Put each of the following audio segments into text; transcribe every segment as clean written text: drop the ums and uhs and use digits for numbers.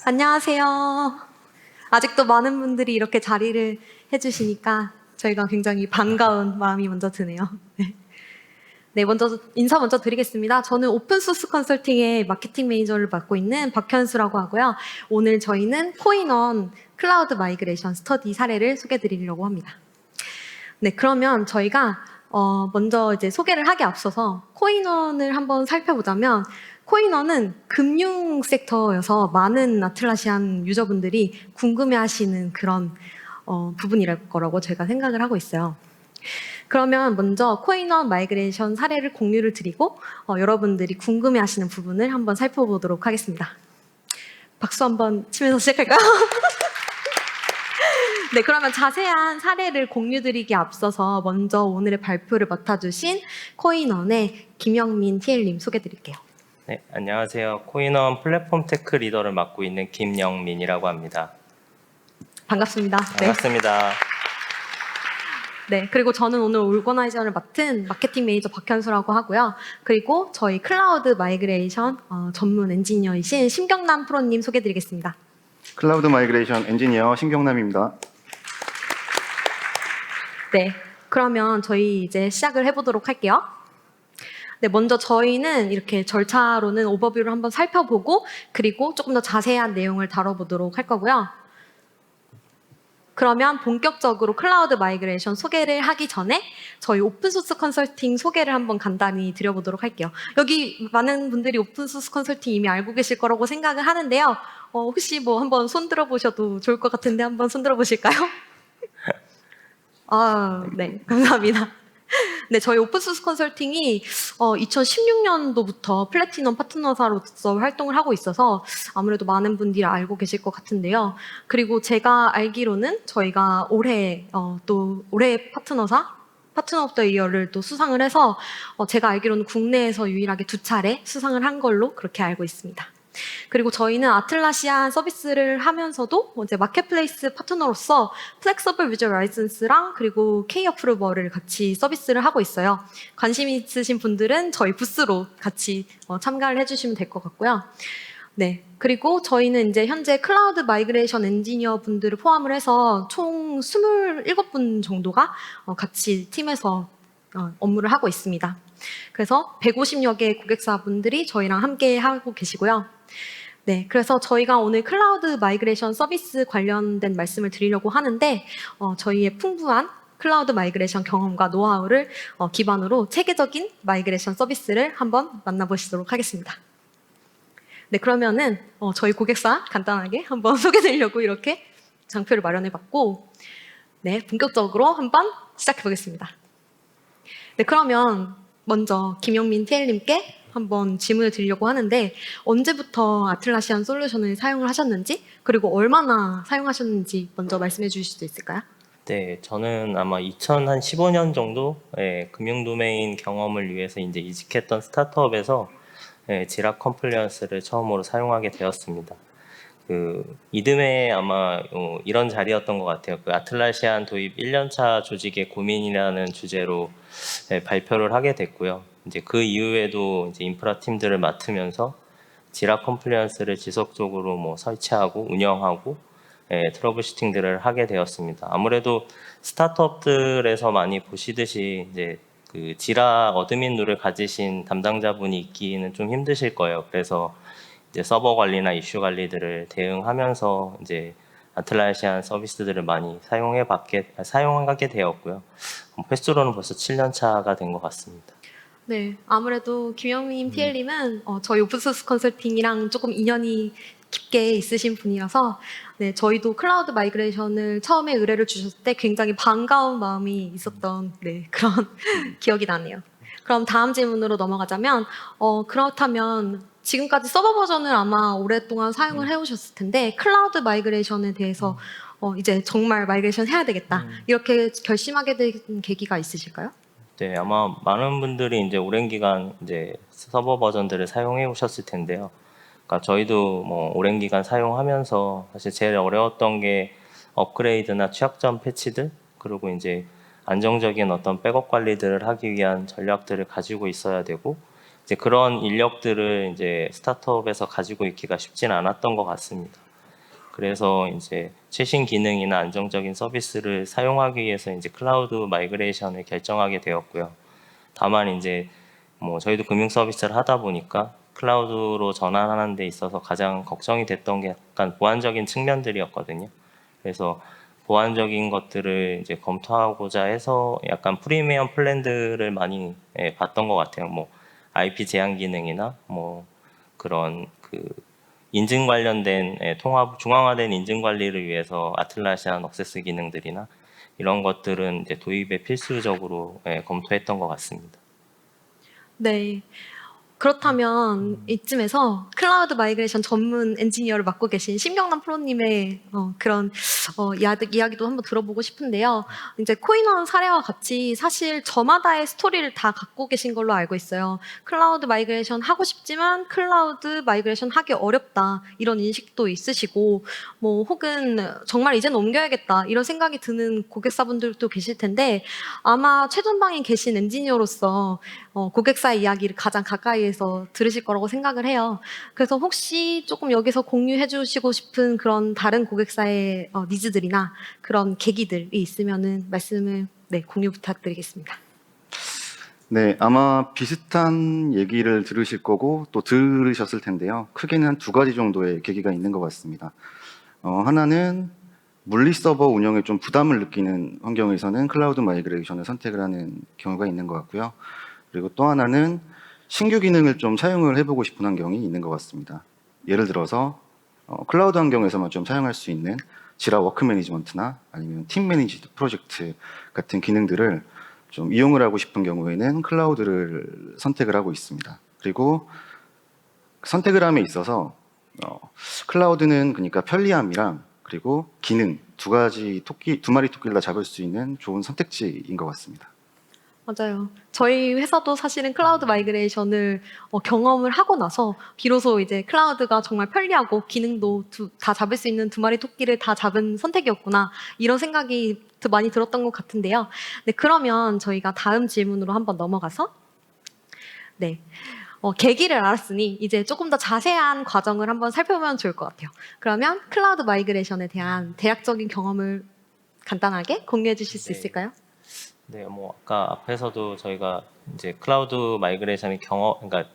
안녕하세요. 아직도 많은 분들이 이렇게 자리를 해주시니까 저희가 굉장히 반가운 마음이 먼저 드네요. 네, 먼저 인사 먼저 드리겠습니다. 저는 오픈소스 컨설팅의 마케팅 매니저를 맡고 있는 박현수라고 하고요. 오늘 저희는 코인원 클라우드 마이그레이션 스터디 사례를 소개해드리려고 합니다. 네, 그러면 저희가 먼저 이제 소개를 하기 앞서서 코인원을 한번 살펴보자면 코인원은 금융 섹터여서 많은 아틀라시안 유저분들이 궁금해하시는 그런 부분이랄 거라고 제가 생각을 하고 있어요. 그러면 먼저 코인원 마이그레이션 사례를 공유를 드리고 여러분들이 궁금해하시는 부분을 한번 살펴보도록 하겠습니다. 박수 한번 치면서 시작할까요? 네, 그러면 자세한 사례를 공유드리기 앞서서 먼저 오늘의 발표를 맡아주신 코인원의 김영민 TL님 소개드릴게요. 네, 안녕하세요. 코인원 플랫폼 테크 리더를 맡고 있는 김영민이라고 합니다. 반갑습니다. 반갑습니다. 네, 그리고 저는 오늘 오거나이저를 맡은 마케팅 매니저 박현수라고 하고요. 그리고 저희 클라우드 마이그레이션 전문 엔지니어이신 심경남 프로님 소개드리겠습니다. 클라우드 마이그레이션 엔지니어 신경남입니다. 네, 그러면 저희 이제 시작을 해보도록 할게요. 네, 먼저 저희는 이렇게 절차로는 오버뷰를 한번 살펴보고 그리고 조금 더 자세한 내용을 다뤄보도록 할 거고요. 그러면 본격적으로 클라우드 마이그레이션 소개를 하기 전에 저희 오픈소스 컨설팅 소개를 한번 간단히 드려보도록 할게요. 여기 많은 분들이 오픈소스 컨설팅 이미 알고 계실 거라고 생각을 하는데요. 혹시 뭐 한번 손 들어보셔도 좋을 것 같은데 한번 손 들어보실까요? 네, 감사합니다. 네, 저희 오픈소스 컨설팅이 2016년도부터 플래티넘 파트너사로서 활동을 하고 있어서 아무래도 많은 분들이 알고 계실 것 같은데요. 그리고 제가 알기로는 저희가 올해 또 올해 파트너 오브 더 이어를 또 수상을 해서 제가 알기로는 국내에서 유일하게 2차례 수상을 한 걸로 그렇게 알고 있습니다. 그리고 저희는 아틀라시안 서비스를 하면서도 이제 마켓플레이스 파트너로서 플렉서블 비주얼 라이선스랑 그리고 K 어프루버를 같이 서비스를 하고 있어요. 관심 있으신 분들은 저희 부스로 같이 참가를 해주시면 될 것 같고요. 네, 그리고 저희는 이제 현재 클라우드 마이그레이션 엔지니어 분들을 포함을 해서 총 27분 정도가 같이 팀에서 업무를 하고 있습니다. 그래서 150여 개의 고객사분들이 저희랑 함께 하고 계시고요. 네, 그래서 저희가 오늘 클라우드 마이그레이션 서비스 관련된 말씀을 드리려고 하는데 저희의 풍부한 클라우드 마이그레이션 경험과 노하우를 기반으로 체계적인 마이그레이션 서비스를 한번 만나보시도록 하겠습니다. 네, 그러면은 저희 고객사 간단하게 한번 소개드리려고 이렇게 장표를 마련해봤고 네, 본격적으로 한번 시작해보겠습니다. 네, 그러면 먼저 김영민 TL님께 한번 질문을 드리려고 하는데 언제부터 아틀라시안 솔루션을 사용을 하셨는지 그리고 얼마나 사용하셨는지 먼저 말씀해 주실 수 있을까요? 네, 저는 아마 2015년 정도 금융 도메인 경험을 위해서 이제 이직했던 스타트업에서 지라 컴플리언스를 처음으로 사용하게 되었습니다. 그 이듬해 아마 이런 자리였던 것 같아요. 그 아틀라시안 도입 1년차 조직의 고민이라는 주제로 발표를 하게 됐고요. 이제 그 이후에도 이제 인프라 팀들을 맡으면서 지라 컴플리언스를 지속적으로 뭐 설치하고 운영하고 트러블 슈팅들을 하게 되었습니다. 아무래도 스타트업들에서 많이 보시듯이 이제 그 지라 어드민 룰을 가지신 담당자분이 있기는 좀 힘드실 거예요. 그래서 이제 서버 관리나 이슈 관리들을 대응하면서 이제 아틀라시안 서비스들을 많이 사용하게 되었고요. 횟수로는 벌써 7년 차가 된 것 같습니다. 네, 아무래도 김영민 TL님은 저희 오픈소스 컨설팅이랑 조금 인연이 깊게 있으신 분이라서 네, 저희도 클라우드 마이그레이션을 처음에 의뢰를 주셨을 때 굉장히 반가운 마음이 있었던 네, 그런 기억이 나네요. 그럼 다음 질문으로 넘어가자면 그렇다면 지금까지 서버 버전을 아마 오랫동안 사용을 해오셨을 텐데 클라우드 마이그레이션에 대해서 이제 정말 마이그레이션 해야 되겠다 이렇게 결심하게 된 계기가 있으실까요? 네, 아마 많은 분들이 이제 오랜 기간 이제 서버 버전들을 사용해 오셨을 텐데요. 그러니까 저희도 뭐 오랜 기간 사용하면서 사실 제일 어려웠던 게 업그레이드나 취약점 패치들 그리고 이제 안정적인 어떤 백업 관리들을 하기 위한 전략들을 가지고 있어야 되고 이제 그런 인력들을 이제 스타트업에서 가지고 있기가 쉽지는 않았던 것 같습니다. 그래서 이제 최신 기능이나 안정적인 서비스를 사용하기 위해서 이제 클라우드 마이그레이션을 결정하게 되었고요. 다만 이제 뭐 저희도 금융 서비스를 하다 보니까 클라우드로 전환하는 데 있어서 가장 걱정이 됐던 게 약간 보안적인 측면들이었거든요. 그래서 보안적인 것들을 이제 검토하고자 해서 약간 프리미엄 플랜들을 많이 봤던 것 같아요. 뭐 IP 제한 기능이나 뭐 그런 그 인증 관련된 통합 중앙화된 인증 관리를 위해서 아틀라시안 억세스 기능들이나 이런 것들은 이제 도입에 필수적으로 검토했던 것 같습니다. 네. 그렇다면 이쯤에서 클라우드 마이그레이션 전문 엔지니어를 맡고 계신 심경남 프로님의 그런 이야기도 한번 들어보고 싶은데요. 이제 코인원 사례와 같이 사실 저마다의 스토리를 다 갖고 계신 걸로 알고 있어요. 클라우드 마이그레이션 하고 싶지만 클라우드 마이그레이션 하기 어렵다 이런 인식도 있으시고 뭐 혹은 정말 이제는 옮겨야겠다 이런 생각이 드는 고객사분들도 계실 텐데 아마 최전방에 계신 엔지니어로서 고객사의 이야기를 가장 가까이에서 들으실 거라고 생각을 해요. 그래서 혹시 조금 여기서 공유해 주시고 싶은 그런 다른 고객사의 니즈들이나 그런 계기들이 있으면은 말씀을 공유 부탁드리겠습니다. 네, 아마 비슷한 얘기를 들으실 거고 또 들으셨을 텐데요. 크게는 한 두 가지 정도의 계기가 있는 것 같습니다. 하나는 물리 서버 운영에 좀 부담을 느끼는 환경에서는 클라우드 마이그레이션을 선택을 하는 경우가 있는 것 같고요. 그리고 또 하나는 신규 기능을 좀 사용을 해보고 싶은 환경이 있는 것 같습니다. 예를 들어서 클라우드 환경에서만 좀 사용할 수 있는 지라 워크 매니지먼트나 아니면 팀 매니지드 프로젝트 같은 기능들을 좀 이용을 하고 싶은 경우에는 클라우드를 선택을 하고 있습니다. 그리고 선택을 함에 있어서 클라우드는 그러니까 편리함이랑 그리고 기능 두 마리 토끼를 다 잡을 수 있는 좋은 선택지인 것 같습니다. 맞아요. 저희 회사도 사실은 클라우드 마이그레이션을 경험을 하고 나서 비로소 이제 클라우드가 정말 편리하고 기능도 다 잡을 수 있는 두 마리 토끼를 다 잡은 선택이었구나 이런 생각이 더 많이 들었던 것 같은데요. 네, 그러면 저희가 다음 질문으로 한번 넘어가서 계기를 알았으니 이제 조금 더 자세한 과정을 한번 살펴보면 좋을 것 같아요. 그러면 클라우드 마이그레이션에 대한 대략적인 경험을 간단하게 공유해 주실 수 네. 있을까요? 네, 뭐 아까 앞에서도 저희가 이제 클라우드 마이그레이션의 그러니까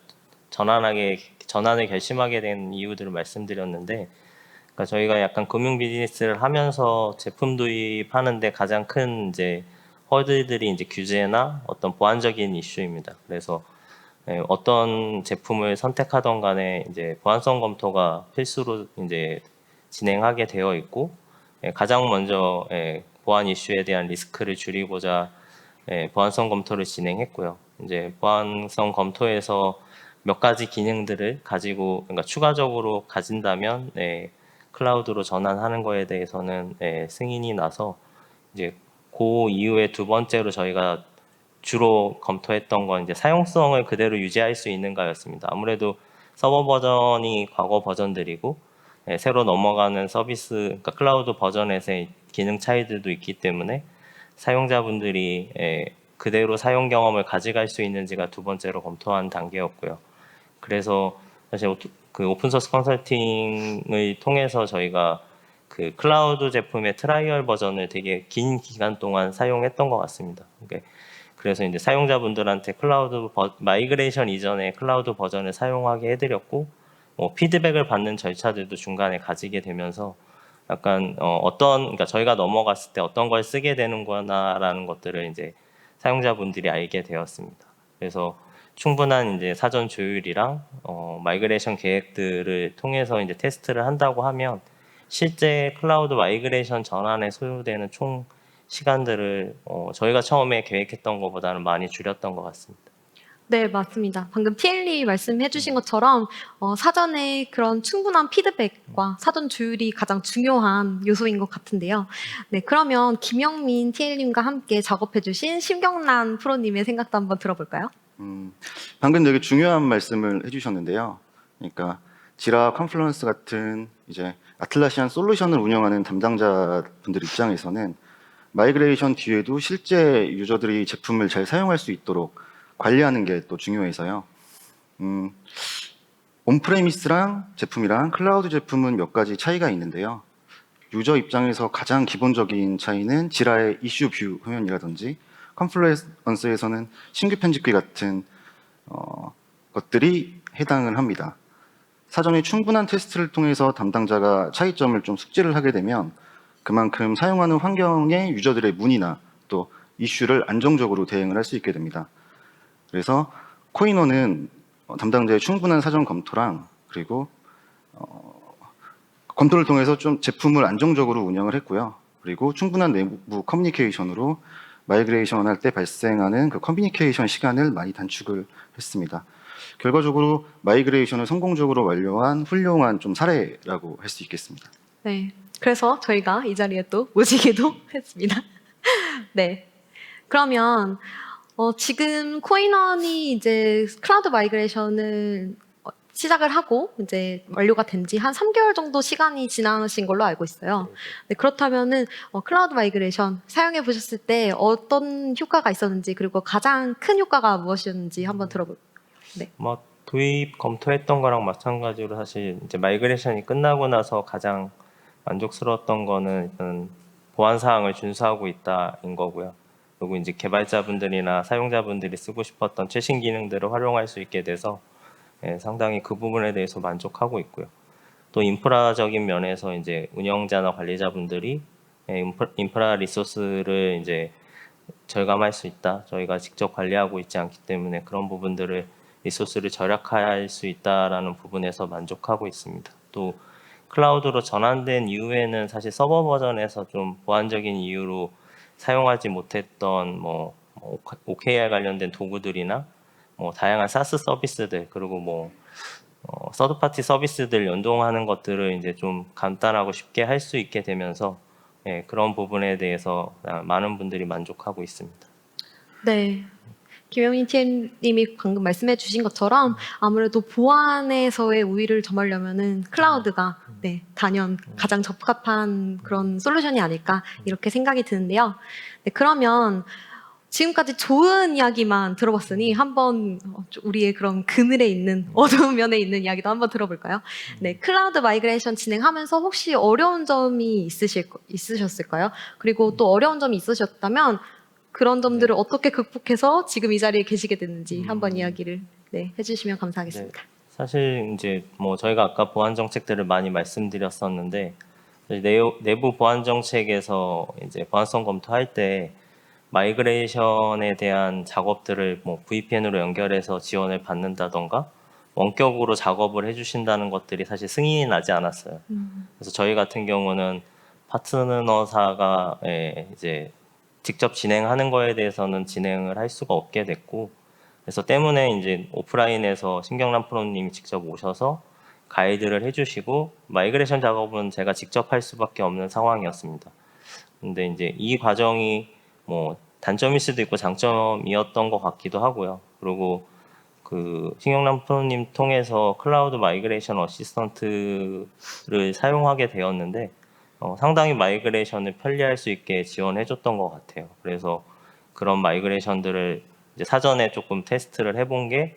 전환을 결심하게 된 이유들을 말씀드렸는데, 그러니까 저희가 약간 금융 비즈니스를 하면서 제품 도입하는데 가장 큰 이제 허들들이 이제 규제나 어떤 보안적인 이슈입니다. 그래서 어떤 제품을 선택하던 간에 이제 보안성 검토가 필수로 이제 진행하게 되어 있고, 가장 먼저 보안 이슈에 대한 리스크를 줄이고자 보안성 검토를 진행했고요. 이제 보안성 검토에서 몇 가지 기능들을 가지고, 그러니까 추가적으로 가진다면 클라우드로 전환하는 거에 대해서는 승인이 나서 이제 그 이후에 두 번째로 저희가 주로 검토했던 건 이제 사용성을 그대로 유지할 수 있는가였습니다. 아무래도 서버 버전이 과거 버전들이고 새로 넘어가는 서비스, 그러니까 클라우드 버전에서의 기능 차이들도 있기 때문에 사용자분들이 그대로 사용 경험을 가져갈 수 있는지가 두 번째로 검토한 단계였고요. 그래서 사실 그 오픈소스 컨설팅을 통해서 저희가 그 클라우드 제품의 트라이얼 버전을 되게 긴 기간 동안 사용했던 것 같습니다. 그래서 이제 사용자분들한테 마이그레이션 이전에 클라우드 버전을 사용하게 해드렸고, 뭐 피드백을 받는 절차들도 중간에 가지게 되면서 약간 그러니까 저희가 넘어갔을 때 어떤 걸 쓰게 되는구나라는 것들을 이제 사용자분들이 알게 되었습니다. 그래서 충분한 이제 사전 조율이랑 마이그레이션 계획들을 통해서 이제 테스트를 한다고 하면 실제 클라우드 마이그레이션 전환에 소요되는 총 시간들을 저희가 처음에 계획했던 것보다는 많이 줄였던 것 같습니다. 네, 맞습니다. 방금 TL이 말씀해 주신 것처럼 사전에 그런 충분한 피드백과 사전 조율이 가장 중요한 요소인 것 같은데요. 네, 그러면 김영민 TL님과 함께 작업해 주신 심경란 프로님의 생각도 한번 들어볼까요? 방금 되게 중요한 말씀을 해주셨는데요. 그러니까 지라 컨플루언스 같은 이제 아틀라시안 솔루션을 운영하는 담당자분들 입장에서는 마이그레이션 뒤에도 실제 유저들이 제품을 잘 사용할 수 있도록 관리하는 게 또 중요해서요. 온프레미스랑 제품이랑 클라우드 제품은 몇 가지 차이가 있는데요. 유저 입장에서 가장 기본적인 차이는 지라의 이슈 뷰 화면이라든지 컨플루언스에서는 신규 편집기 같은 것들이 해당을 합니다. 사전에 충분한 테스트를 통해서 담당자가 차이점을 좀 숙지를 하게 되면 그만큼 사용하는 환경의 유저들의 문의나 또 이슈를 안정적으로 대응을 할 수 있게 됩니다. 그래서 코인원은 담당자의 충분한 사전 검토랑 그리고 검토를 통해서 좀 제품을 안정적으로 운영을 했고요. 그리고 충분한 내부 커뮤니케이션으로 마이그레이션 할 때 발생하는 그 커뮤니케이션 시간을 많이 단축을 했습니다. 결과적으로 마이그레이션을 성공적으로 완료한 훌륭한 좀 사례라고 할 수 있겠습니다. 네. 그래서 저희가 이 자리에 또 모시기도 했습니다. 네. 그러면 지금 코인원이 이제 클라우드 마이그레이션을 시작을 하고 이제 완료가 된 지 한 3개월 정도 시간이 지나신 걸로 알고 있어요. 네, 그렇다면은 클라우드 마이그레이션 사용해 보셨을 때 어떤 효과가 있었는지 그리고 가장 큰 효과가 무엇이었는지 한번 들어볼게요. 뭐 도입 검토했던 거랑 마찬가지로 사실 이제 마이그레이션이 끝나고 나서 가장 만족스러웠던 거는 일단 보안 사항을 준수하고 있다인 거고요. 그리고 이제 개발자분들이나 사용자분들이 쓰고 싶었던 최신 기능들을 활용할 수 있게 돼서 상당히 그 부분에 대해서 만족하고 있고요. 또 인프라적인 면에서 이제 운영자나 관리자분들이 인프라 리소스를 이제 절감할 수 있다. 저희가 직접 관리하고 있지 않기 때문에 그런 부분들을 리소스를 절약할 수 있다라는 부분에서 만족하고 있습니다. 또 클라우드로 전환된 이후에는 사실 서버 버전에서 좀 보안적인 이유로 사용하지 못했던 뭐 OKR 관련된 도구들이나 뭐 다양한 사스 서비스들 그리고 뭐 서드 파티 서비스들 연동하는 것들을 이제 좀 간단하고 쉽게 할 수 있게 되면서 그런 부분에 대해서 많은 분들이 만족하고 있습니다. 네. 김영민 TM님이 방금 말씀해 주신 것처럼 아무래도 보안에서의 우위를 점하려면은 클라우드가 단연 가장 적합한 그런 솔루션이 아닐까 이렇게 생각이 드는데요. 네, 그러면 지금까지 좋은 이야기만 들어봤으니 한번 우리의 그런 그늘에 있는 어두운 면에 있는 이야기도 한번 들어볼까요? 네, 클라우드 마이그레이션 진행하면서 혹시 어려운 점이 있으셨을까요? 그리고 또 어려운 점이 있으셨다면 그런 점들을 어떻게 극복해서 지금 이 자리에 계시게 됐는지 한번 이야기를 해주시면 감사하겠습니다. 사실 이제 뭐 저희가 아까 보안 정책들을 많이 말씀드렸었는데 내부 보안 정책에서 이제 보안성 검토할 때 마이그레이션에 대한 작업들을 뭐 VPN으로 연결해서 지원을 받는다던가 원격으로 작업을 해주신다는 것들이 사실 승인이 나지 않았어요. 그래서 저희 같은 경우는 파트너사가 이제 직접 진행하는 거에 대해서는 진행을 할 수가 없게 됐고, 그래서 때문에 이제 오프라인에서 신경남 프로님이 직접 오셔서 가이드를 해주시고 마이그레이션 작업은 제가 직접 할 수밖에 없는 상황이었습니다. 근데 이제 이 과정이 뭐 단점일 수도 있고 장점이었던 것 같기도 하고요. 그리고 그 신경남 프로님 통해서 클라우드 마이그레이션 어시스턴트를 사용하게 되었는데 상당히 마이그레이션을 편리할 수 있게 지원해줬던 것 같아요. 그래서 그런 마이그레이션들을 이제 사전에 조금 테스트를 해본 게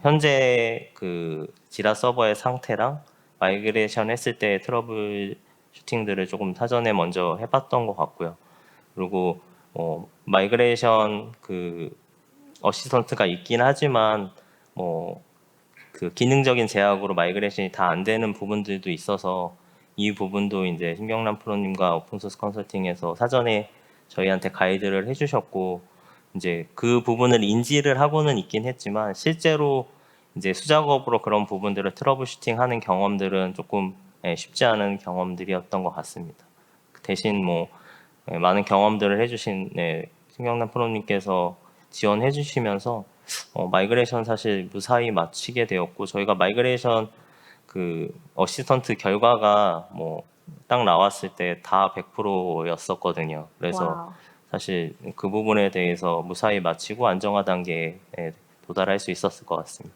현재 그 지라 서버의 상태랑 마이그레이션 했을 때 트러블 슈팅들을 조금 사전에 먼저 해봤던 것 같고요. 그리고 마이그레이션 그 어시스턴트가 있긴 하지만 뭐 그 기능적인 제약으로 마이그레이션이 다 안 되는 부분들도 있어서 이 부분도 이제 신경남 프로님과 오픈소스 컨설팅에서 사전에 저희한테 가이드를 해주셨고 이제 그 부분을 인지를 하고는 있긴 했지만 실제로 이제 수작업으로 그런 부분들을 트러블 슈팅하는 경험들은 조금 쉽지 않은 경험들이었던 것 같습니다. 대신 뭐 많은 경험들을 해주신 신경남 프로님께서 지원해 주시면서 마이그레이션 사실 무사히 마치게 되었고 저희가 마이그레이션 그 어시스턴트 결과가 뭐 딱 나왔을 때 다 100%였었거든요. 그래서 와우. 사실 그 부분에 대해서 무사히 마치고 안정화 단계에 도달할 수 있었을 것 같습니다.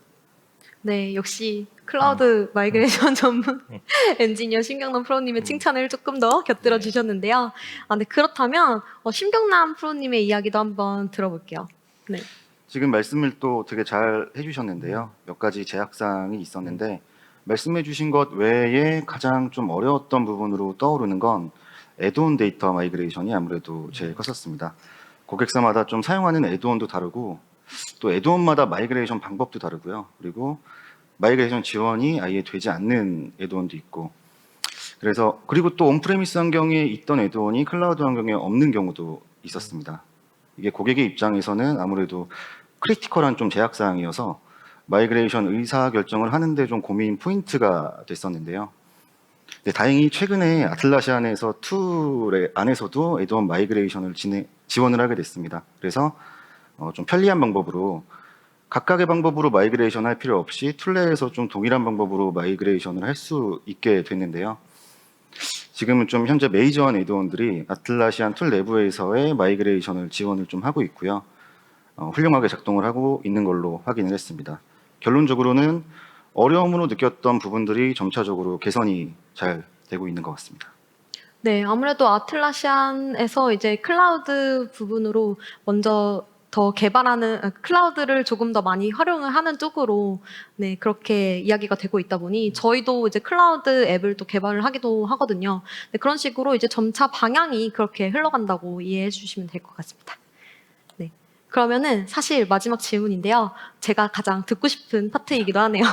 네, 역시 클라우드 마이그레이션 전문 엔지니어 신경남 프로님의 칭찬을 조금 더 곁들여 주셨는데요. 네, 그렇다면 신경남 프로님의 이야기도 한번 들어볼게요. 네. 지금 말씀을 또 되게 잘 해주셨는데요. 몇 가지 제약사항이 있었는데 말씀해 주신 것 외에 가장 좀 어려웠던 부분으로 떠오르는 건 애드온 데이터 마이그레이션이 아무래도 제일 컸었습니다. 고객사마다 좀 사용하는 애드온도 다르고 또 애드온마다 마이그레이션 방법도 다르고요. 그리고 마이그레이션 지원이 아예 되지 않는 애드온도 있고 그래서 그리고 또 온프레미스 환경에 있던 애드온이 클라우드 환경에 없는 경우도 있었습니다. 이게 고객의 입장에서는 아무래도 크리티컬한 좀 제약 사항이어서 마이그레이션 의사 결정을 하는데 좀 고민 포인트가 됐었는데요. 네, 다행히 최근에 아틀라시안에서 툴 안에서도 애드온 마이그레이션을 지원을 하게 됐습니다. 그래서 좀 편리한 방법으로 각각의 방법으로 마이그레이션 할 필요 없이 툴 내에서 좀 동일한 방법으로 마이그레이션을 할 수 있게 됐는데요. 지금은 좀 현재 메이저한 애드온들이 아틀라시안 툴 내부에서의 마이그레이션을 지원을 좀 하고 있고요. 훌륭하게 작동을 하고 있는 걸로 확인을 했습니다. 결론적으로는 어려움으로 느꼈던 부분들이 점차적으로 개선이 잘 되고 있는 것 같습니다. 네, 아무래도 아틀라시안에서 이제 클라우드 부분으로 먼저 더 개발하는 클라우드를 조금 더 많이 활용을 하는 쪽으로 네, 그렇게 이야기가 되고 있다 보니 저희도 이제 클라우드 앱을 또 개발을 하기도 하거든요. 네, 그런 식으로 이제 점차 방향이 그렇게 흘러간다고 이해해 주시면 될 것 같습니다. 네. 그러면은 사실 마지막 질문인데요. 제가 가장 듣고 싶은 파트이기도 하네요.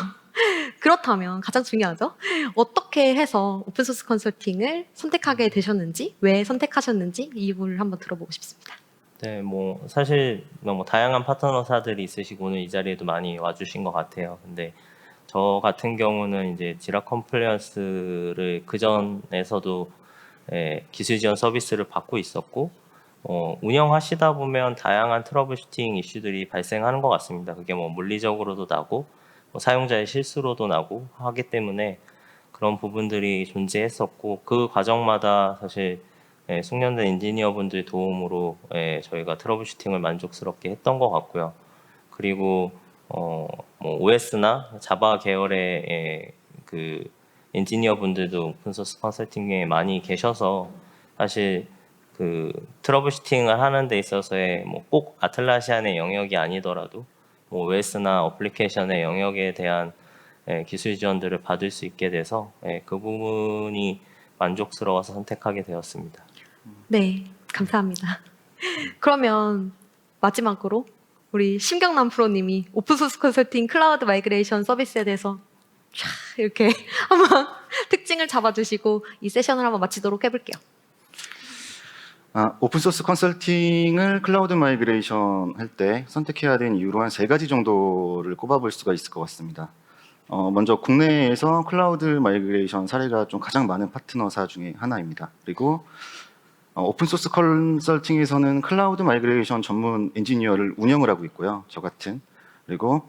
그렇다면 가장 중요하죠. 어떻게 해서 오픈소스 컨설팅을 선택하게 되셨는지, 왜 선택하셨는지 이유를 한번 들어보고 싶습니다. 네, 뭐 사실 너무 다양한 파트너사들이 있으시고 오늘 이 자리에도 많이 와주신 것 같아요. 근데 저 같은 경우는 이제 지라 컴플라이언스를 그 전에서도 기술 지원 서비스를 받고 있었고 운영하시다 보면 다양한 트러블 슈팅 이슈들이 발생하는 것 같습니다. 그게 뭐 물리적으로도 나고 뭐 사용자의 실수로도 나고 하기 때문에 그런 부분들이 존재했었고 그 과정마다 사실 숙련된 엔지니어분들 도움으로 저희가 트러블 슈팅을 만족스럽게 했던 것 같고요. 그리고 뭐 OS나 자바 계열의 그 엔지니어분들도 오픈소스 컨설팅에 많이 계셔서 사실 그 트러블 슈팅을 하는 데 있어서의 뭐 꼭 아틀라시안의 영역이 아니더라도 뭐 OS나 어플리케이션의 영역에 대한 기술 지원들을 받을 수 있게 돼서 그 부분이 만족스러워서 선택하게 되었습니다. 네, 감사합니다. 그러면 마지막으로 우리 심경남 프로님이 오픈소스 컨설팅 클라우드 마이그레이션 서비스에 대해서 촤 이렇게 한번 특징을 잡아주시고 이 세션을 한번 마치도록 해볼게요. 오픈소스 컨설팅을 클라우드 마이그레이션 할 때 선택해야 되는 이유로 한 3가지 정도를 꼽아볼 수가 있을 것 같습니다. 먼저 국내에서 클라우드 마이그레이션 사례가 좀 가장 많은 파트너사 중에 하나입니다. 그리고 오픈소스 컨설팅에서는 클라우드 마이그레이션 전문 엔지니어를 운영을 하고 있고요. 저 같은. 그리고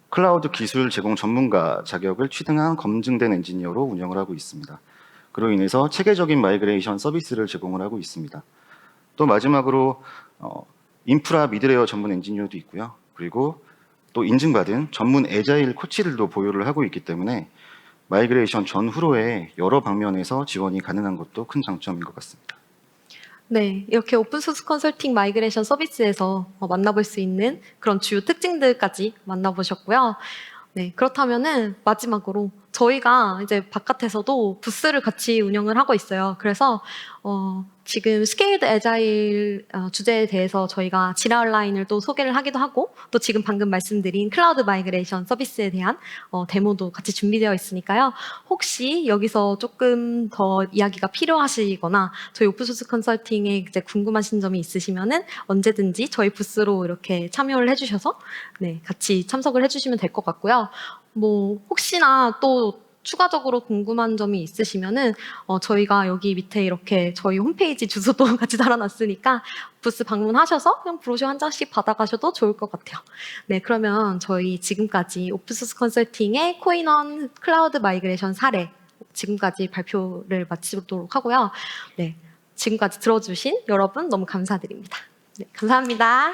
클라우드 기술 제공 전문가 자격을 취득한 검증된 엔지니어로 운영을 하고 있습니다. 그로 인해서 체계적인 마이그레이션 서비스를 제공을 하고 있습니다. 또 마지막으로 인프라 미드레이어 전문 엔지니어도 있고요. 그리고 또 인증받은 전문 애자일 코치들도 보유를 하고 있기 때문에 마이그레이션 전후로의 여러 방면에서 지원이 가능한 것도 큰 장점인 것 같습니다. 네, 이렇게 오픈소스 컨설팅 마이그레이션 서비스에서 만나볼 수 있는 그런 주요 특징들까지 만나보셨고요. 네, 그렇다면은 마지막으로 저희가 이제 바깥에서도 부스를 같이 운영을 하고 있어요. 그래서 지금 스케일드 애자일 주제에 대해서 저희가 지라 온라인을 또 소개를 하기도 하고 또 지금 방금 말씀드린 클라우드 마이그레이션 서비스에 대한 데모도 같이 준비되어 있으니까요. 혹시 여기서 조금 더 이야기가 필요하시거나 저희 오픈소스 컨설팅에 이제 궁금하신 점이 있으시면은 언제든지 저희 부스로 이렇게 참여를 해주셔서 네, 같이 참석을 해주시면 될 것 같고요. 뭐 혹시나 또 추가적으로 궁금한 점이 있으시면은 저희가 여기 밑에 이렇게 저희 홈페이지 주소도 같이 달아놨으니까 부스 방문하셔서 그냥 브로셔 한 장씩 받아가셔도 좋을 것 같아요. 네, 그러면 저희 지금까지 오픈소스 컨설팅의 코인원 클라우드 마이그레이션 사례 지금까지 발표를 마치도록 하고요. 네, 지금까지 들어주신 여러분 너무 감사드립니다. 네, 감사합니다.